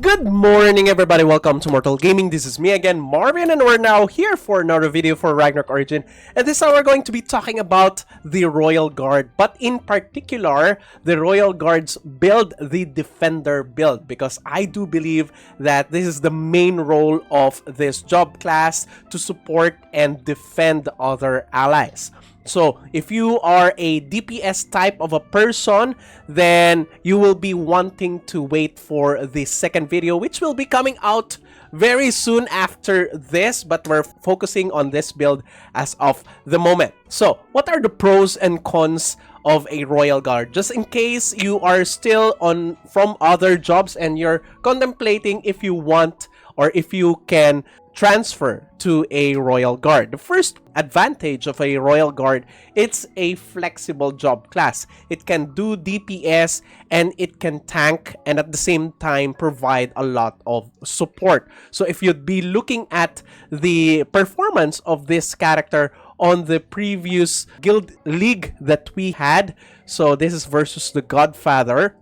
Good morning everybody, welcome to Mortal Gaming. This is me again, Marvin, and we're now here for another video for Ragnarok Origin. And this time we're going to be talking about the Royal Guard, but in particular, the Royal Guard's build, the Defender build, because I do believe that this is the main role of this job class to support and defend other allies. So if you are a DPS type of a person, then you will be wanting to wait for the second video, which will be coming out very soon after this, but we're focusing on this build as of the moment. So what are the pros and cons of a Royal Guard? Just in case you are still on from other jobs and you're contemplating if you want or if you can transfer to a Royal Guard. The first advantage of a Royal Guard, it's a flexible job class. It can do DPS and it can tank and at the same time provide a lot of support. So if you'd be looking at the performance of this character on the previous guild league that we had, so this is versus the Godfather.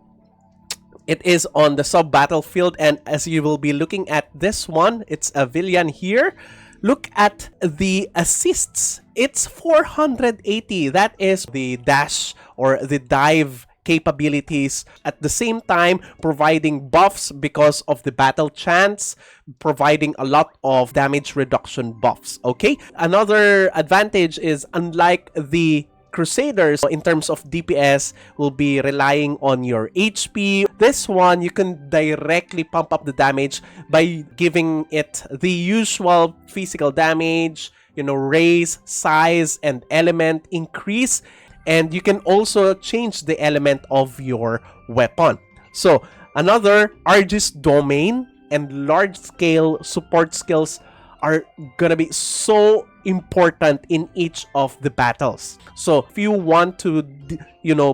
It is on the sub-battlefield, and as you will be looking at this one, it's a Villan here. Look at the assists. It's 480. That is the dash or the dive capabilities. At the same time, providing buffs because of the battle chance, providing a lot of damage reduction buffs. Okay? Another advantage is, unlike the Crusaders, in terms of DPS, will be relying on your HP. This one, you can directly pump up the damage by giving it the usual physical damage, raise, size, and element increase. And you can also change the element of your weapon. So, another, Argus Domain and large-scale support skills are gonna be so important in each of the battles. So if you want to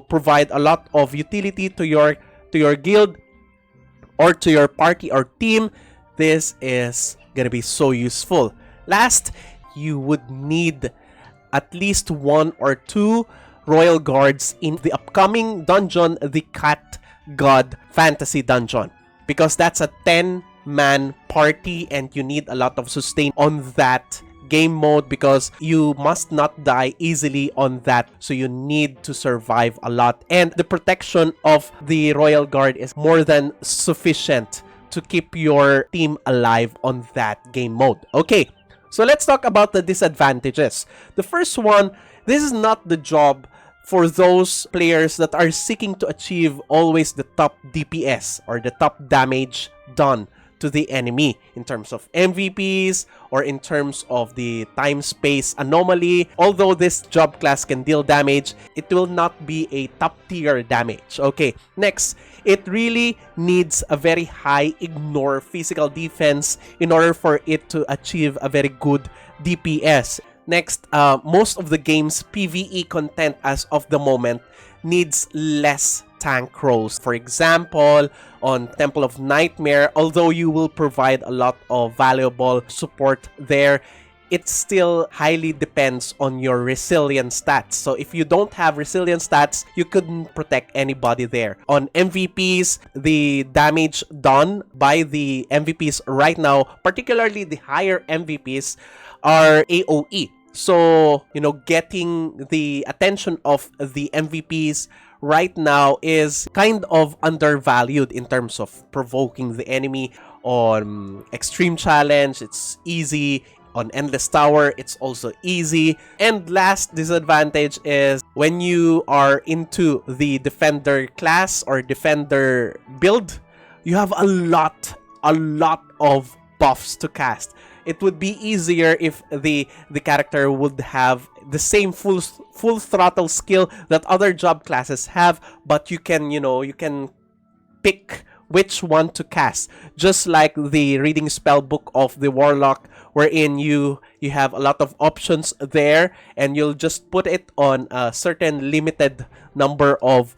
provide a lot of utility to your guild or to your party or team, this is gonna be so useful. Last, you would need at least 1 or 2 Royal Guards in the upcoming dungeon, the Cat God Fantasy Dungeon, because that's a 10-man party and you need a lot of sustain on that game mode because you must not die easily on that, so you need to survive a lot, and the protection of the Royal Guard is more than sufficient to keep your team alive on that game mode. Okay, so let's talk about the disadvantages. The first one, this is not the job for those players that are seeking to achieve always the top DPS or the top damage done to the enemy in terms of MVPs or in terms of the time-space anomaly. Although this job class can deal damage, it will not be a top-tier damage. Okay, next, it really needs a very high ignore physical defense in order for it to achieve a very good DPS. Next, most of the game's PvE content as of the moment needs less tank roles. For example, on Temple of Nightmare, although you will provide a lot of valuable support there, it still highly depends on your resilient stats. So if you don't have resilient stats, you couldn't protect anybody there. On MVPs, the damage done by the MVPs right now, particularly the higher MVPs, are AoE. So, getting the attention of the MVPs right now is kind of undervalued in terms of provoking the enemy. On Extreme Challenge, it's easy. On Endless Tower, it's also easy. And last disadvantage is when you are into the Defender class or Defender build, you have a lot of buffs to cast. It would be easier if the character would have the same full throttle skill that other job classes have, but you can pick which one to cast, just like the reading spell book of the Warlock, wherein you have a lot of options there and you'll just put it on a certain limited number of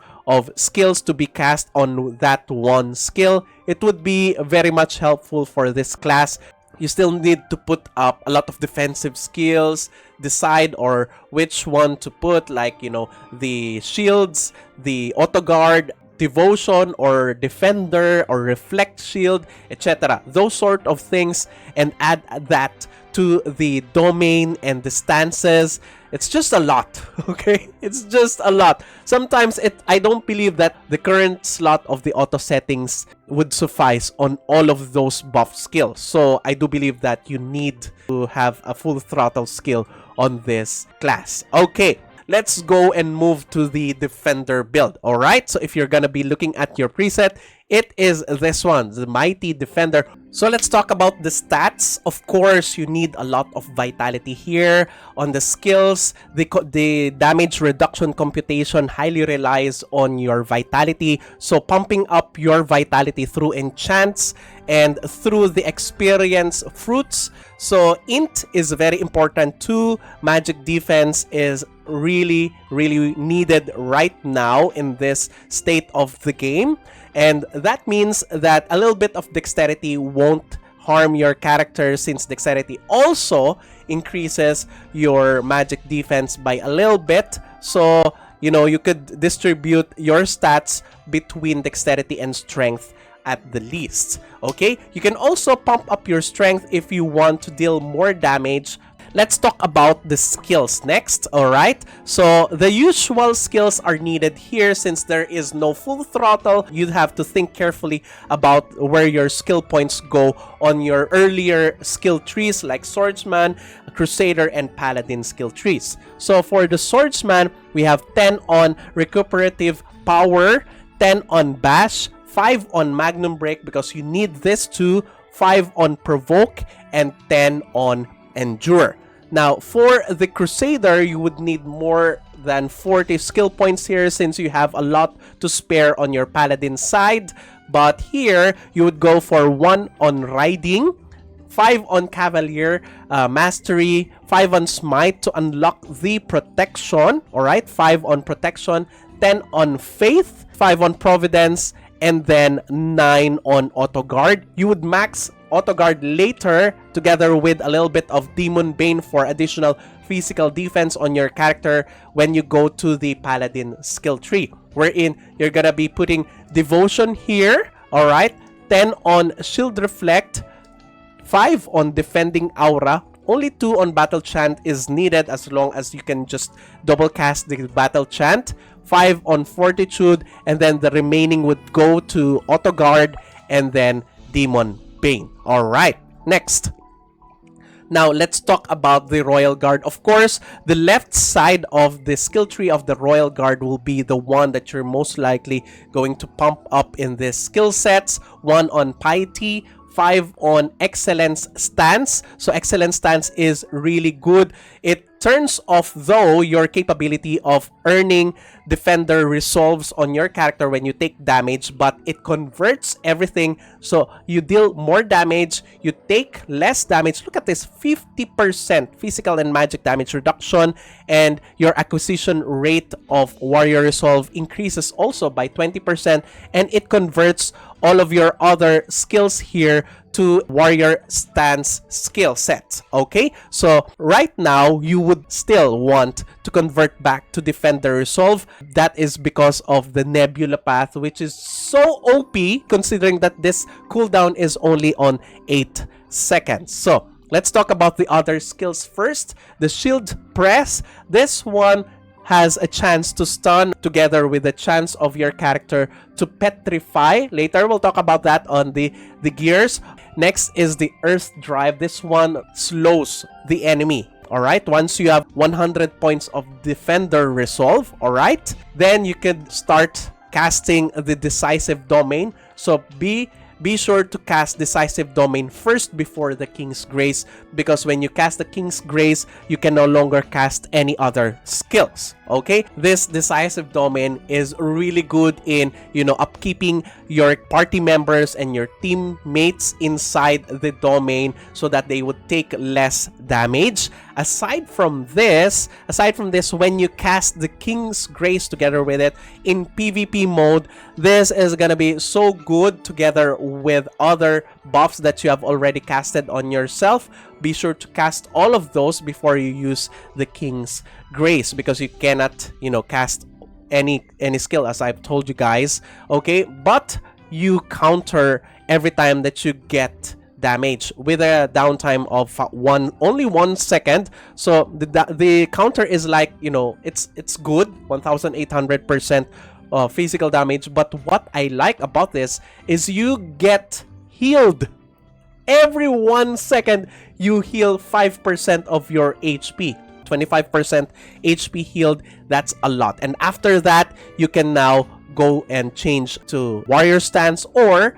skills to be cast on that one skill. It would be very much helpful for this class. You still need to put up a lot of defensive skills, decide or which one to put, like, the shields, the auto guard, devotion or defender or reflect shield, etc. Those sort of things, and add that to the domain and the stances. It's just a lot, okay? It's just a lot. Sometimes I don't believe that the current slot of the auto settings would suffice on all of those buff skills. So I do believe that you need to have a full throttle skill on this class. Okay, let's go and move to the defender build. All right, so if you're gonna be looking at your preset, it is this one, the Mighty Defender. So let's talk about the stats. Of course, you need a lot of vitality here. On the skills, the damage reduction computation highly relies on your vitality. So pumping up your vitality through enchants and through the experience fruits. So int is very important too. Magic defense is really needed right now in this state of the game. And that means that a little bit of dexterity won't harm your character, since dexterity also increases your magic defense by a little bit. So, you know, you could distribute your stats between dexterity and strength at the least. Okay, you can also pump up your strength if you want to deal more damage. Let's talk about the skills next. Alright, so the usual skills are needed here. Since there is no full throttle, you'd have to think carefully about where your skill points go on your earlier skill trees like Swordsman, Crusader, and Paladin skill trees. So for the Swordsman, we have 10 on Recuperative Power, 10 on Bash, 5 on Magnum Break because you need this too, 5 on Provoke, and 10 on Endure. Now, for the Crusader, you would need more than 40 skill points here since you have a lot to spare on your Paladin side. But here, you would go for 1 on Riding, 5 on Cavalier Mastery, 5 on Smite to unlock the Protection, alright, 5 on Protection, 10 on Faith, 5 on Providence, and then 9 on Auto Guard. You would max Auto Guard later together with a little bit of Demon Bane for additional physical defense on your character when you go to the Paladin skill tree, wherein you're gonna be putting Devotion here, alright, 10 on Shield Reflect, 5 on Defending Aura, only 2 on Battle Chant is needed as long as you can just double cast the Battle Chant, 5 on Fortitude, and then the remaining would go to Auto Guard and then Demon Bane. Alright, next. Now, let's talk about the Royal Guard. Of course, the left side of the skill tree of the Royal Guard will be the one that you're most likely going to pump up in this skill sets. 1 on Piety, 5 on Excellence Stance. So Excellence Stance is really good. It turns off, though, your capability of earning Defender resolves on your character when you take damage, but it converts everything. So you deal more damage, you take less damage. Look at this, 50% physical and magic damage reduction, and your acquisition rate of Warrior Resolve increases also by 20%, and it converts all of your other skills here to Warrior Stance skill set. Okay, so right now you would still want to convert back to Defender Resolve. That is because of the Nebula Path, which is so OP considering that this cooldown is only on 8 seconds. So let's talk about the other skills first. The Shield Press, this one has a chance to stun together with the chance of your character to petrify. Later, we'll talk about that on the gears. Next is the Earth Drive. This one slows the enemy. Alright, once you have 100 points of Defender Resolve, alright, then you can start casting the Decisive Domain. So be sure to cast Decisive Domain first before the King's Grace, because when you cast the King's Grace, you can no longer cast any other skills. Okay, this Decisive Domain is really good in, you know, upkeeping your party members and your teammates inside the domain so that they would take less damage. Aside from this, when you cast the King's Grace together with it in PvP mode, this is gonna be so good together with other buffs that you have already casted on yourself. Be sure to cast all of those before you use the King's Grace, because you cannot, you know, cast any skill, as I've told you guys, okay? But you counter every time that you get damage with a downtime of only 1 second. So the counter is like, you know, it's good, 1800% physical damage. But what I like about this is you get healed. Every 1 second you heal 5% of your HP. 25% HP healed, that's a lot. And after that, you can now go and change to warrior stance or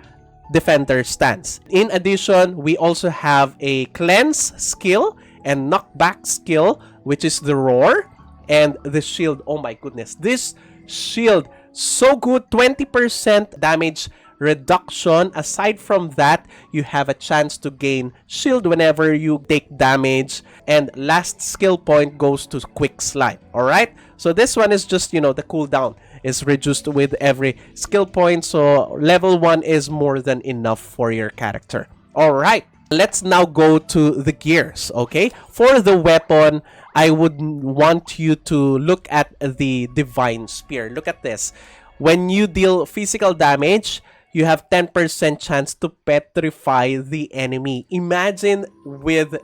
defender stance. In addition, we also have a cleanse skill and knockback skill, which is the roar, and the shield. Oh my goodness, this shield, so good. 20% damage reduction. Aside from that, you have a chance to gain shield whenever you take damage, and last skill point goes to quick slide. All right, so this one is just, you know, the cooldown is reduced with every skill point, so level 1 is more than enough for your character. All right, let's now go to the gears. Okay, for the weapon, I would want you to look at the divine spear. Look at this. When you deal physical damage, you have 10% chance to petrify the enemy. Imagine with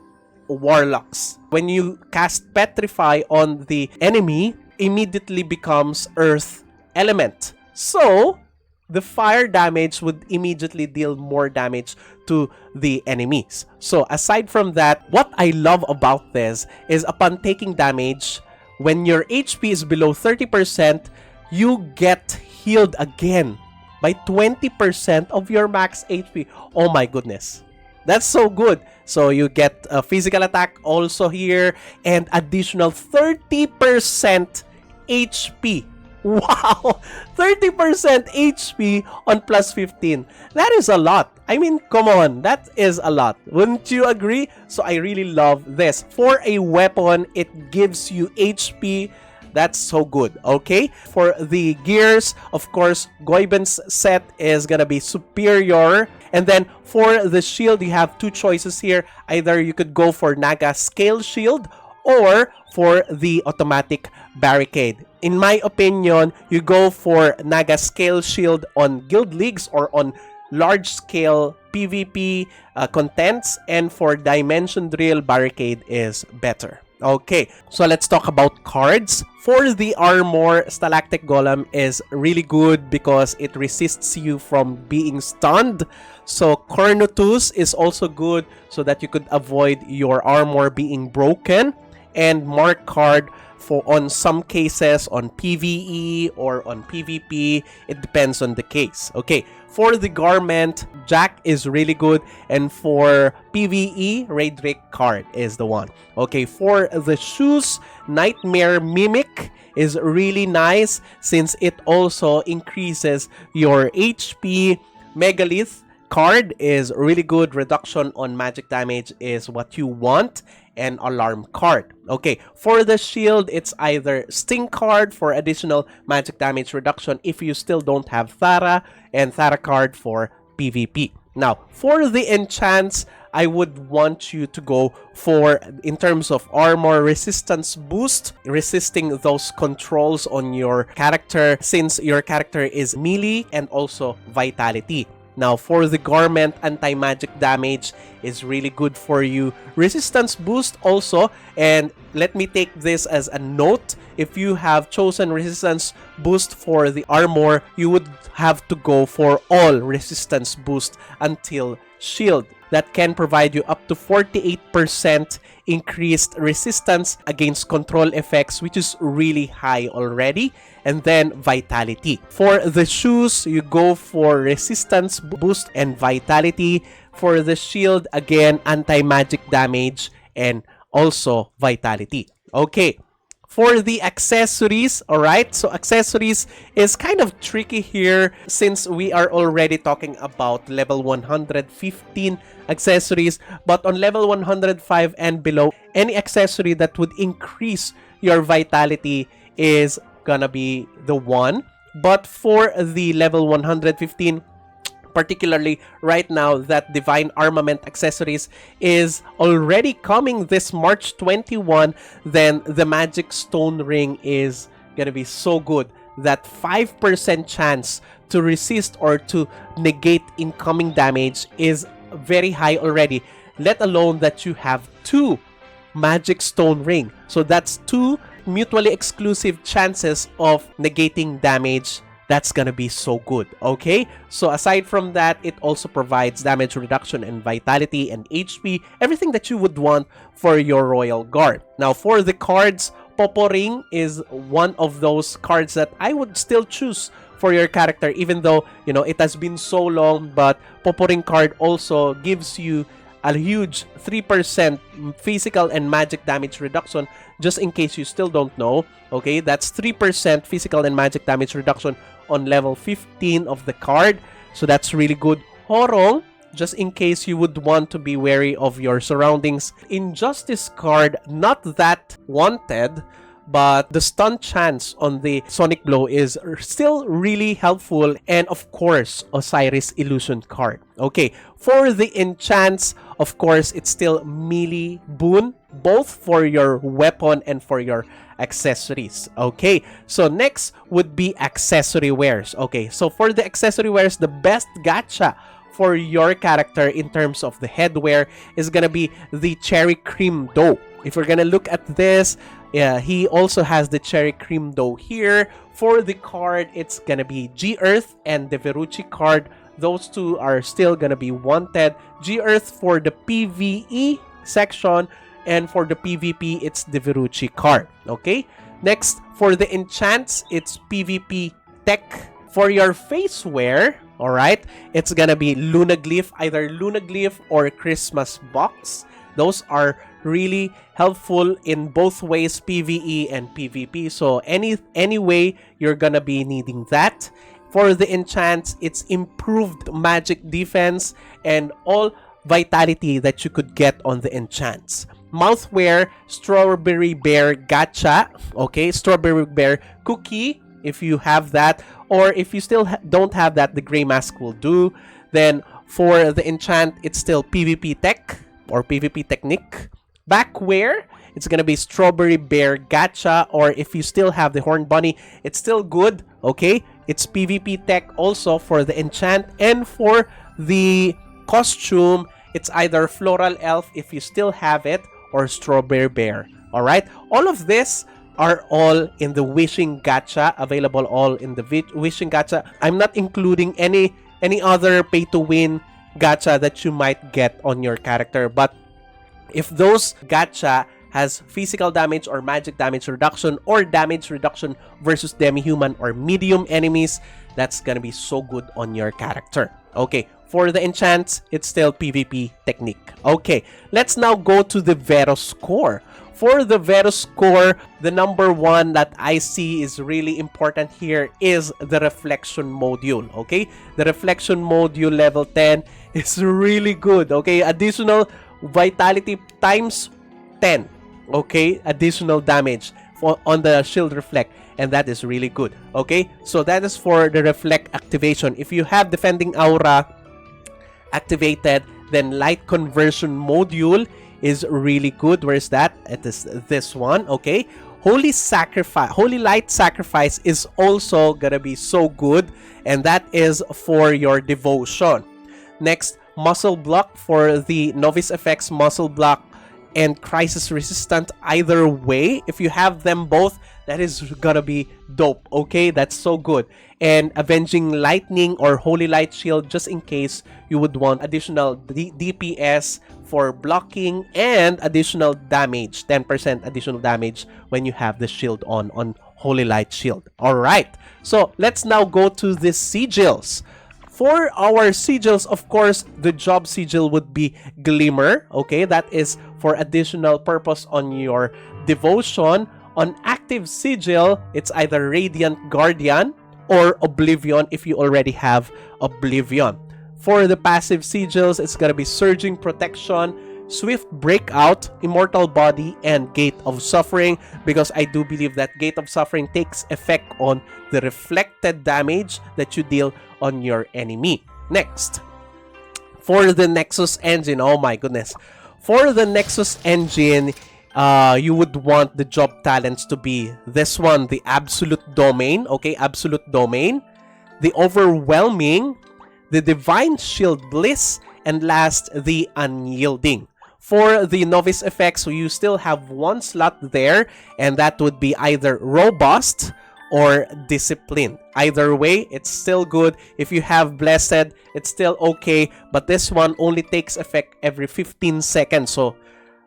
warlocks, when you cast petrify on the enemy, immediately becomes earth element. So the fire damage would immediately deal more damage to the enemies. So aside from that, what I love about this is upon taking damage, when your HP is below 30%, you get healed again by 20% of your max HP. Oh my goodness, that's so good. So you get a physical attack also here and additional 30% HP. Wow, 30% HP on plus 15. That is a lot. I mean, come on, that is a lot. Wouldn't you agree? So I really love this. For a weapon, it gives you HP. That's so good, okay? For the gears, of course, Goiben's set is gonna be superior. And then for the shield, you have two choices here. Either you could go for Naga Scale Shield or for the automatic barricade. In my opinion, you go for Naga Scale Shield on Guild Leagues or on large-scale PvP contents, and for Dimension Drill, Barricade is better. Okay, so let's talk about cards. For the armor, Stalactic Golem is really good because it resists you from being stunned. So Cornutus is also good so that you could avoid your armor being broken. And Mark card for on some cases on PvE or on PvP, it depends on the case. Okay, for the garment, Jack is really good, and for PvE, Raydrick card is the one. Okay, for the shoes, Nightmare Mimic is really nice since it also increases your HP. Megalith card is really good. Reduction on magic damage is what you want. And alarm card. Okay, for the shield, it's either Sting card for additional magic damage reduction if you still don't have Thara, and Thara card for PvP. Now, for the enchants, I would want you to go for, in terms of armor, resistance boost, resisting those controls on your character since your character is melee, and also vitality. Now, for the garment, anti-magic damage is really good for you. Resistance boost also, and let me take this as a note. If you have chosen resistance boost for the armor, you would have to go for all resistance boost until shield. That can provide you up to 48% increased resistance against control effects, which is really high already. And then vitality. For the shoes, you go for resistance boost and vitality. For the shield, again, anti-magic damage and also vitality. Okay. For the accessories, alright, so accessories is kind of tricky here since we are already talking about level 115 accessories, but on level 105 and below, any accessory that would increase your vitality is gonna be the one. But for the level 115, particularly right now, that Divine Armament accessories is already coming this March 21, then the Magic Stone Ring is gonna be so good. that 5% chance to resist or to negate incoming damage is very high already, let alone that you have 2 Magic Stone Ring. So that's 2 mutually exclusive chances of negating damage. That's gonna be so good, okay? So aside from that, it also provides damage reduction and vitality and HP, everything that you would want for your Royal Guard. Now for the cards, Popo Ring is one of those cards that I would still choose for your character, even though, you know, it has been so long, but Popo Ring card also gives you a huge 3% physical and magic damage reduction, just in case you still don't know. Okay, that's 3% physical and magic damage reduction on level 15 of the card. So that's really good. Horong, just in case you would want to be wary of your surroundings. Injustice card, not that wanted, but the stun chance on the Sonic Blow is still really helpful. And of course, Osiris Illusion card. Okay, for the enchants, of course, it's still melee boon, both for your weapon and for your accessories. Okay, so next would be accessory wares. Okay, so for the accessory wares, the best gacha for your character in terms of the headwear is gonna be the Cherry Cream Dough. If we're gonna look at this, yeah, he also has the Cherry Cream Dough here. For the card, it's gonna be G-Earth and the Verus card. Those two are still gonna be wanted. G-Earth for the PvE section, and for the PvP, it's the Verus card. Okay? Next, for the enchants, it's PvP Tech. For your face wear, alright, it's gonna be Lunaglyph, either Lunaglyph or Christmas Box. Those are really helpful in both ways, PvE and PvP. So any way you're gonna be needing that. For the enchants, it's improved magic defense and all vitality that you could get on the enchants. Mouthwear, Strawberry Bear Gacha. Okay, Strawberry Bear Cookie, if you have that. Or if you still don't have that, the Grey Mask will do. Then for the enchant, it's still PvP Tech or PvP Technique. Backwear, it's gonna be Strawberry Bear Gacha, or if you still have the Horn Bunny, it's still good. Okay, it's PvP Tech also for the enchant. And for the costume, it's either Floral Elf if you still have it, or Strawberry Bear. Alright, all of this are all in the Wishing Gacha, available all in the Wishing Gacha. I'm not including any other pay-to-win gacha that you might get on your character, but if those gacha has physical damage or magic damage reduction or damage reduction versus demi-human or medium enemies, that's gonna be so good on your character. Okay, for the enchants, it's still PvP Technique. Okay, let's now go to the Verus Core. For the Verus Core, the number one that I see is really important here is the Reflection Module. Okay, the Reflection Module level 10 is really good. Okay, additional vitality times 10. Okay, additional damage on the Shield Reflect, and that is really good. Okay, so that is for the Reflect activation. If you have Defending Aura activated, then Light Conversion Module is really good. Where's that? It is this one. Okay, Holy Light Sacrifice is also gonna be so good, and that is for your devotion. Next, Muscle Block for the Novice Effects Muscle Block and Crisis Resistant. Either way, if you have them both, that is gonna be dope. Okay, that's so good. And Avenging Lightning or Holy Light Shield, just in case you would want additional DPS for blocking and additional damage, 10% additional damage when you have the shield on Holy Light Shield. Alright, so let's now go to the Sigils. For our Sigils, of course, the job sigil would be Glimmer. Okay, that is for additional purpose on your devotion. On active sigil, it's either Radiant Guardian or Oblivion if you already have Oblivion. For the passive sigils, it's gonna be Surging Protection, Swift Breakout, Immortal Body, and Gate of Suffering, because I do believe that Gate of Suffering takes effect on the reflected damage that you deal on your enemy. Next, for the Nexus Engine, oh my goodness. For the Nexus Engine, you would want the job talents to be this one, the Absolute Domain, okay, Absolute Domain, the Overwhelming, the Divine Shield Bliss, and last, the Unyielding. For the Novice effects, so you still have one slot there, and that would be either Robust or Disciplined. Either way, it's still good. If you have Blessed, it's still okay, but this one only takes effect every 15 seconds, so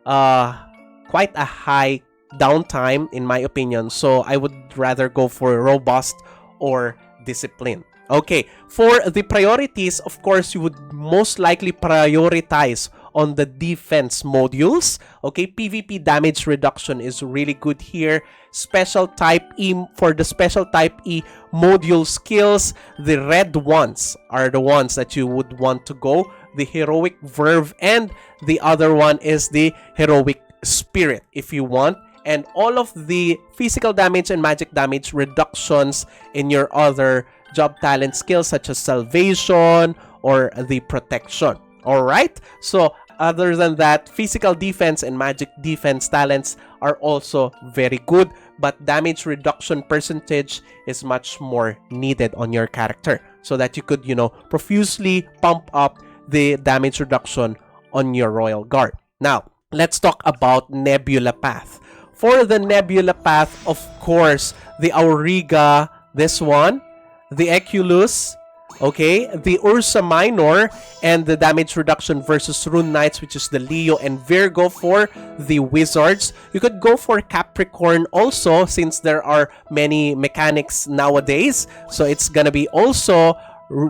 quite a high downtime in my opinion, so I would rather go for Robust or Discipline. Okay, for the priorities, of course, you would most likely prioritize on the defense modules. Okay, PvP damage reduction is really good here. Special type E, for the special type E module skills, the red ones are the ones that you would want to go. The Heroic Verve, and the other one is the Heroic Spirit if you want. And all of the physical damage and magic damage reductions in your other job talent skills such as Salvation or the Protection. Alright, so other than that, physical defense and magic defense talents are also very good, but damage reduction percentage is much more needed on your character so that you could, you know, profusely pump up the damage reduction on your Royal Guard. Now, let's talk about Nebula Path. For the Nebula Path, of course, the Auriga, this one, the Eculus, okay, the Ursa Minor, and the damage reduction versus Rune Knights, which is the Leo and Virgo for the Wizards. You could go for Capricorn also, since there are many mechanics nowadays, so it's gonna be also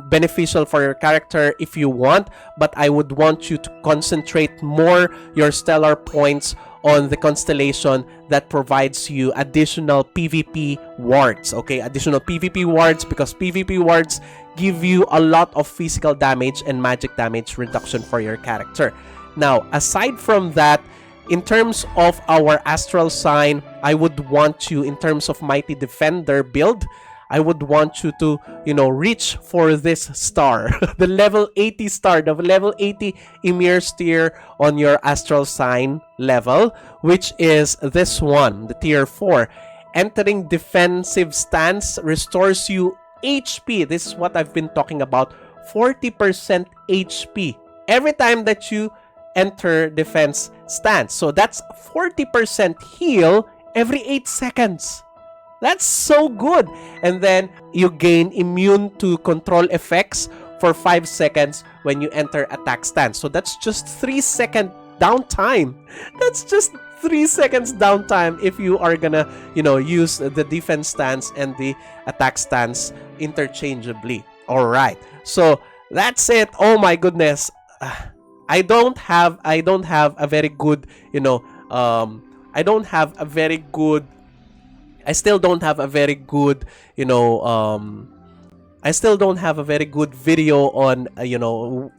beneficial for your character if you want, but I would want you to concentrate more your stellar points on the constellation that provides you additional PvP wards. Okay, additional PvP wards, because PvP wards give you a lot of physical damage and magic damage reduction for your character. Now, aside from that, in terms of our astral sign, I would want you, in terms of Mighty Defender build, I would want you to, you know, reach for this star, the level 80 star, the level 80 Emir tier on your astral sign level, which is this one, the tier 4. Entering defensive stance restores you HP. This is what I've been talking about, 40% HP every time that you enter defense stance. So that's 40% heal every 8 seconds. That's so good. And then you gain immune to control effects for 5 seconds when you enter attack stance. So that's just 3-second downtime. That's just 3 seconds downtime if you are gonna, you know, use the defense stance and the attack stance interchangeably. All right. So that's it. Oh my goodness. I don't have a very good, you know, I still don't have a very good, you know, I still don't have a very good video on, you know,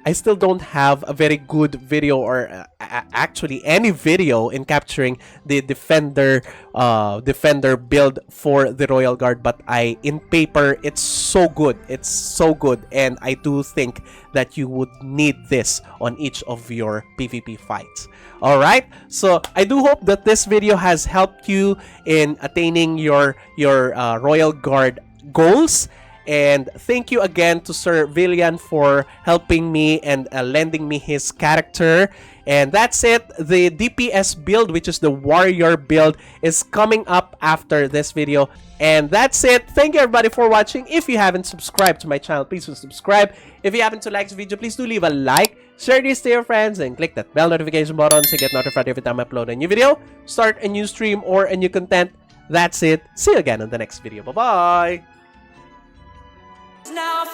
I still don't have a very good video or actually any video in capturing the defender build for the Royal Guard, but in paper it's so good, and I do think that you would need this on each of your PvP fights. Alright, so I do hope that this video has helped you in attaining your Royal Guard goals. And thank you again to Sir Villan for helping me and lending me his character. And that's it. The DPS build, which is the warrior build, is coming up after this video. And that's it. Thank you everybody for watching. If you haven't subscribed to my channel, please do subscribe. If you haven't liked this video, please do leave a like. Share this to your friends and click that bell notification button to get notified every time I upload a new video, start a new stream, or a new content. That's it. See you again in the next video. Bye-bye. Now